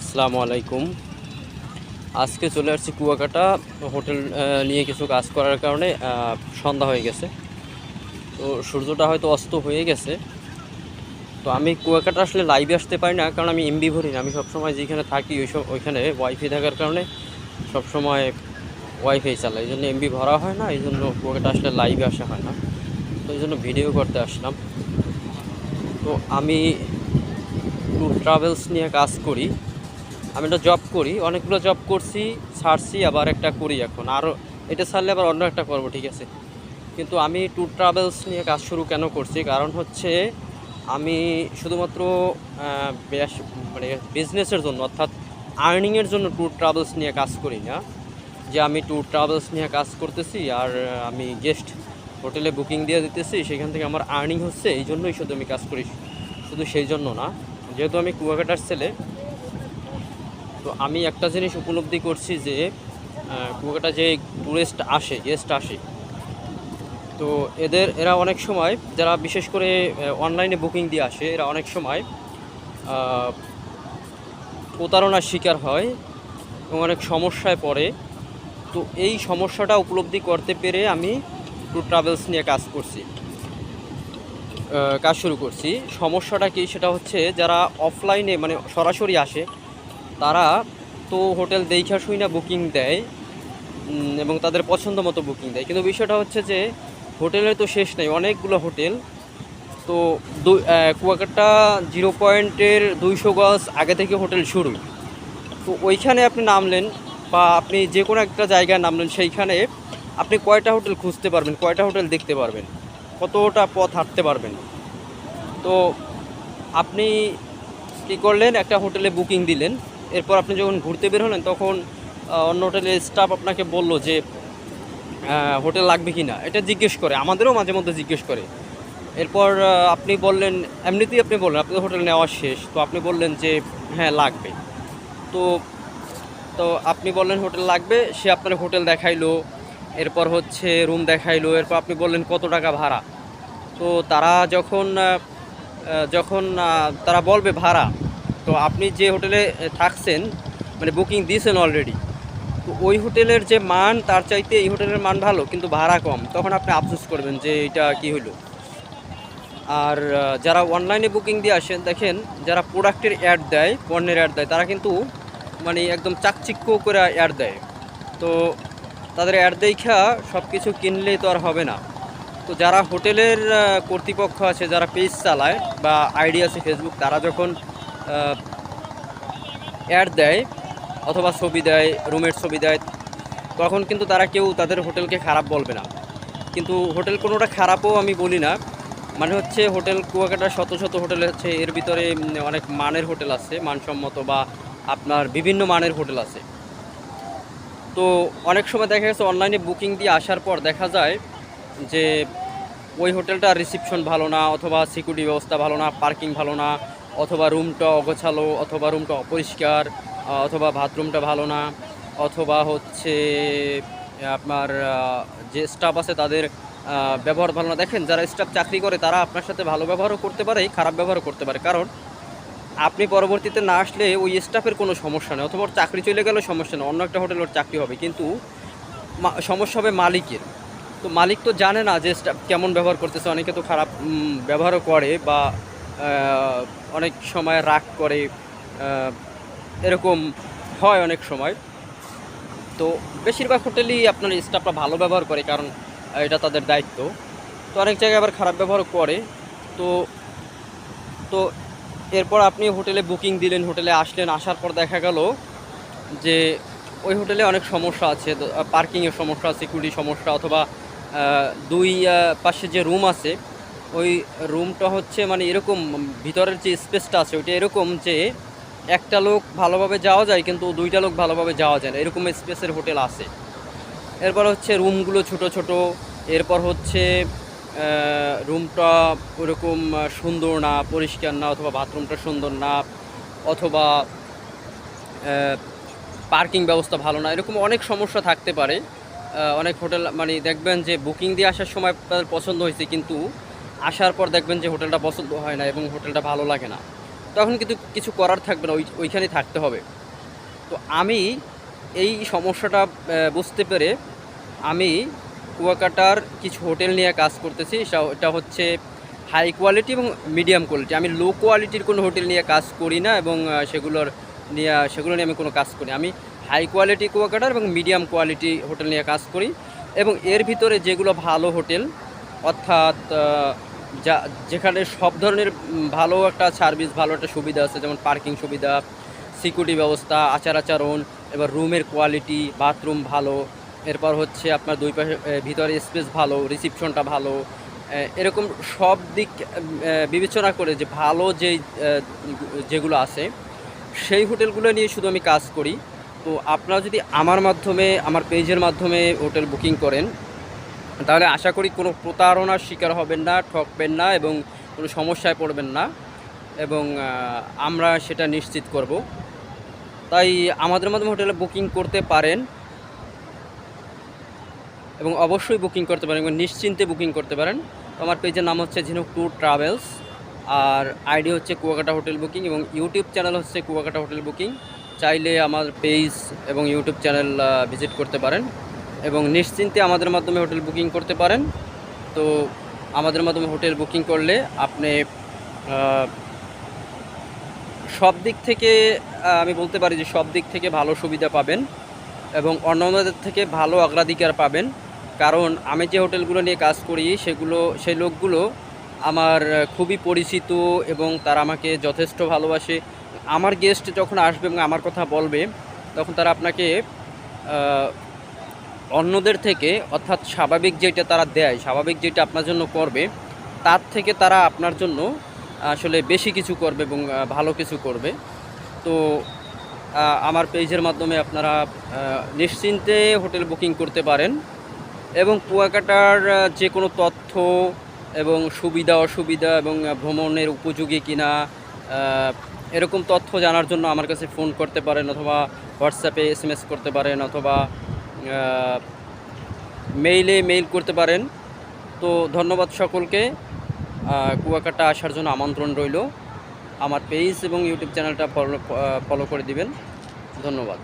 আসসালামু আলাইকুম। আজকে চলে আসছি কুয়াকাটা হোটেল নিয়ে কিছু কাজ করার কারণে সন্ধ্যা হয়ে গেছে। তো সূর্যটা হয়তো অস্ত হয়ে গেছে। তো আমি কুয়াকাটা আসলে লাইভে আসতে পারি না, কারণ আমি এমবি ভরি না। আমি সবসময় যেখানে থাকি ওইখানে ওয়াইফাই থাকার কারণে সবসময় ওয়াইফাই চালাই, এই জন্য এমবি ভরা হয় না, এই জন্য কুয়াকাটা আসলে লাইভে আসা হয় না। তো এই জন্য ভিডিও করতে আসলাম। তো আমি ট্যুর ট্রাভেলস নিয়ে কাজ করি। আমি একটা জব করি, অনেকগুলো জব করছি, ছাড়ছি, আবার একটা করি এখন। আরও এটা ছাড়লে আবার অন্য একটা করবো, ঠিক আছে। কিন্তু আমি ট্যুর ট্রাভেলস নিয়ে কাজ শুরু কেন করছি, কারণ হচ্ছে আমি শুধুমাত্র মানে বিজনেসের জন্য, অর্থাৎ আর্নিংয়ের জন্য ট্যুর ট্রাভেলস নিয়ে কাজ করি না। যে আমি ট্যুর ট্রাভেলস নিয়ে কাজ করতেছি আর আমি গেস্ট হোটেলে বুকিং দিয়ে দিতেছি, সেখান থেকে আমার আর্নিং হচ্ছে, এই জন্যই শুধু আমি কাজ করি, শুধু সেই জন্য না। যেহেতু আমি কুয়াকাটার ছেলে, তো আমি একটা জিনিস উপলব্ধি করছি যে কুয়াকাটা যে ট্যুরিস্ট আসে, গেস্ট আসে, তো এরা অনেক সময়, যারা বিশেষ করে অনলাইনে বুকিং দিয়ে আসে, এরা অনেক সময় প্রতারণার শিকার হয় এবং অনেক সমস্যায় পড়ে। তো এই সমস্যাটা উপলব্ধি করতে পেরে আমি ট্যুর ট্রাভেলস নিয়ে কাজ শুরু করছি। সমস্যাটা কি, সেটা হচ্ছে যারা অফলাইনে মানে সরাসরি আসে, তারা তো হোটেল দেখা শুই না বুকিং দেয় এবং তাদের পছন্দ মতো বুকিং দেয়। কিন্তু বিষয়টা হচ্ছে যে হোটেলের তো শেষ নেই, অনেকগুলো হোটেল। তো কুয়াকাটা 0.200 গজ আগে থেকে হোটেল শুরু। তো ওইখানে আপনি নামলেন বা আপনি যে কোনো একটা জায়গায় নামলেন, সেইখানে আপনি কয়টা হোটেল খুঁজতে পারবেন, কয়টা হোটেল দেখতে পারবেন, কতটা পথ হাঁটতে পারবেন। তো আপনি কী করলেন, একটা হোটেলে বুকিং দিলেন, এরপর আপনি যখন ঘুরতে বের হলেন, তখন অন্য হোটেলের স্টাফ আপনাকে বলল যে হোটেল লাগবে কি না, এটা জিজ্ঞেস করে, আমাদেরও মাঝে মধ্যে জিজ্ঞেস করে। এরপর আপনি বললেন, এমনিতেই আপনি বললেন আপনাদের হোটেল নেওয়া শেষ, তো আপনি বললেন যে হ্যাঁ লাগবে। তো তো আপনি বললেন হোটেল লাগবে, সে আপনার হোটেল দেখাইলো, এরপর হচ্ছে রুম দেখাইলো, এরপর আপনি বললেন কত টাকা ভাড়া। তো তারা যখন তারা বলবে ভাড়া, তো আপনি যে হোটেলে থাকছেন, মানে বুকিং দিয়েছেন অলরেডি, তো ওই হোটেলের যে মান, তার চাইতে এই হোটেলের মান ভালো কিন্তু ভাড়া কম, তখন আপনি আফসোস করবেন যে এটা কি হলো। আর যারা অনলাইনে বুকিং দিয়ে আসেন, দেখেন যারা প্রোডাক্টের অ্যাড দেয়, পণ্যের অ্যাড দেয়, তারা কিন্তু মানে একদম চাকচিক্য করে অ্যাড দেয়। তো তাদের অ্যাড দেখা সব কিছু কিনলেই তো আর হবে না। তো যারা হোটেলের কর্তৃপক্ষ আছে, যারা পেজ চালায় বা আইডি আছে ফেসবুক, তারা যখন অ্যাড দেয় অথবা ছবি দেয়, রুমের ছবি দেয়, তখন কিন্তু তারা কেউ তাদের হোটেলকে খারাপ বলবে না। কিন্তু হোটেল কোনোটা খারাপও আমি বলি না, মানে হচ্ছে হোটেল কুয়াকাটার শত শত হোটেল হচ্ছে, এর ভিতরে অনেক মানের হোটেল আছে, মানসম্মত বা আপনার বিভিন্ন মানের হোটেল আছে। তো অনেক সময় দেখা গেছে অনলাইনে বুকিং দিয়ে আসার পর দেখা যায় যে ওই হোটেলটার রিসিপশন ভালো না, অথবা সিকিউরিটি ব্যবস্থা ভালো না, পার্কিং ভালো না, অথবা রুমটা অগোছালো, অথবা রুমটা অপরিষ্কার, অথবা বাথরুমটা ভালো না, অথবা হচ্ছে আপনার যে স্টাফ আছে তাদের ব্যবহার ভালো না। দেখেন যারা স্টাফ চাকরি করে, তারা আপনার সাথে ভালো ব্যবহারও করতে পারে, খারাপ ব্যবহারও করতে পারে, কারণ আপনি পরবর্তীতে না আসলে ওই স্টাফের কোনো সমস্যা নেই, অথবা ওর চাকরি চলে গেলেও সমস্যা নেই, অন্য একটা হোটেল ওর চাকরি হবে, কিন্তু সমস্যা হবে মালিকের। তো মালিক তো জানে না যে স্টাফ কেমন ব্যবহার করতেছে, অনেকে তো খারাপ ব্যবহারও করে বা অনেক সময় রাগ করে, এরকম হয় অনেক সময়। তো বেশিরভাগ হোটেলই আপনার স্টাফরা ভালো ব্যবহার করে, কারণ এটা তাদের দায়িত্ব। তো অনেক জায়গায় আবার খারাপ ব্যবহার করে। তো তো এরপর আপনি হোটেলে বুকিং দিলেন, হোটেলে আসলেন, আসার পর দেখা গেল যে ওই হোটেলে অনেক সমস্যা আছে, পার্কিংয়ের সমস্যা, সিকিউরিটি সমস্যা, অথবা দুই পাশে যে রুম আছে, ওই রুমটা হচ্ছে মানে এরকম, ভিতরের যে স্পেসটা আছে ওইটা এরকম যে একটা লোক ভালোভাবে যাওয়া যায় কিন্তু দুইটা লোক ভালোভাবে যাওয়া যায় না, এরকম স্পেসের হোটেল আছে। এরপর হচ্ছে রুমগুলো ছোট ছোট, এরপর হচ্ছে রুমটা ওরকম সুন্দর না, পরিষ্কার না, অথবা বাথরুমটা সুন্দর না, অথবা পার্কিং ব্যবস্থা ভালো না, এরকম অনেক সমস্যা থাকতে পারে। অনেক হোটেল মানে দেখবেন যে বুকিং দিয়ে আসার সময় তাদের পছন্দ হয়েছে, কিন্তু আসার পর দেখবেন যে হোটেলটা পছন্দ হয় না এবং হোটেলটা ভালো লাগে না, তখন কিন্তু কিছু করার থাকবে না, ওইখানেই থাকতে হবে। তো আমি এই সমস্যাটা বুঝতে পেরে আমি কুয়াকাটার কিছু হোটেল নিয়ে কাজ করতেছি। এটা হচ্ছে হাই কোয়ালিটি এবং মিডিয়াম কোয়ালিটি। আমি লো কোয়ালিটির কোনো হোটেল নিয়ে কাজ করি না এবং সেগুলো নিয়ে আমি কোনো কাজ করি। আমি হাই কোয়ালিটি কুয়াকাটার এবং মিডিয়াম কোয়ালিটি হোটেল নিয়ে কাজ করি এবং এর ভিতরে যেগুলো ভালো হোটেল, অর্থাৎ যেখানে সব ধরনের ভালো একটা সার্ভিস, ভালো একটা সুবিধা আছে, যেমন পার্কিং সুবিধা, সিকিউরিটি ব্যবস্থা, আচার-আচরণ, এবার রুমের কোয়ালিটি, বাথরুম ভালো, এরপর হচ্ছে আপনার দুই পাশে ভিতরে স্পেস ভালো, রিসিপশনটা ভালো, এরকম সব দিক বিবেচনা করে যে ভালো যেগুলো আছে সেই হোটেলগুলো নিয়ে শুধু আমি কাজ করি। তো আপনারা যদি আমার মাধ্যমে, আমার পেজের মাধ্যমে হোটেল বুকিং করেন, তাহলে আশা করি কোনো প্রতারণার শিকার হবেন না, ঠকবেন না এবং কোনো সমস্যায় পড়বেন না, এবং আমরা সেটা নিশ্চিত করব। তাই আমাদের মাধ্যমে হোটেলে বুকিং করতে পারেন এবং অবশ্যই বুকিং করতে পারেন এবং নিশ্চিন্তে বুকিং করতে পারেন। তো আমার পেজের নাম হচ্ছে ঝিনুক ট্যুর ট্রাভেলস, আর আইডি হচ্ছে কুয়াকাটা হোটেল বুকিং, এবং ইউটিউব চ্যানেল হচ্ছে কুয়াকাটা হোটেল বুকিং। চাইলে আমার পেজ এবং ইউটিউব চ্যানেল ভিজিট করতে পারেন এবং নিশ্চিন্তে আমাদের মাধ্যমে হোটেল বুকিং করতে পারেন। তো আমাদের মাধ্যমে হোটেল বুকিং করলে আপনি সব দিক থেকে, আমি বলতে পারি যে সব দিক থেকে ভালো সুবিধা পাবেন এবং অন্যান্যদের থেকে ভালো অগ্রাধিকার পাবেন। কারণ আমি যে হোটেলগুলো নিয়ে কাজ করি সেই লোকগুলো আমার খুবই পরিচিত এবং তারা আমাকে যথেষ্ট ভালোবাসে। আমার গেস্ট যখন আসবে এবং আমার কথা বলবে, তখন তারা আপনাকে অন্যদের থেকে, অর্থাৎ স্বাভাবিক যেটা তারা দেয়, স্বাভাবিক যেটা আপনার জন্য করবে, তার থেকে তারা আপনার জন্য আসলে বেশি কিছু করবে এবং ভালো কিছু করবে। তো আমার পেজের মাধ্যমে আপনারা নিশ্চিন্তে হোটেল বুকিং করতে পারেন এবং কুয়াকাটার যে কোনো তথ্য এবং সুবিধা অসুবিধা এবং ভ্রমণের উপযোগী কিনা এরকম তথ্য জানার জন্য আমার কাছে ফোন করতে পারেন, অথবা হোয়াটসঅ্যাপে SMS করতে পারেন, অথবা মেইল করতে পারেন। তো ধন্যবাদ সকলকে। কুয়াকাটা আসার জন্য আমন্ত্রণ রইল। আমার পেজ এবং ইউটিউব চ্যানেলটা ফলো করে দিবেন। ধন্যবাদ।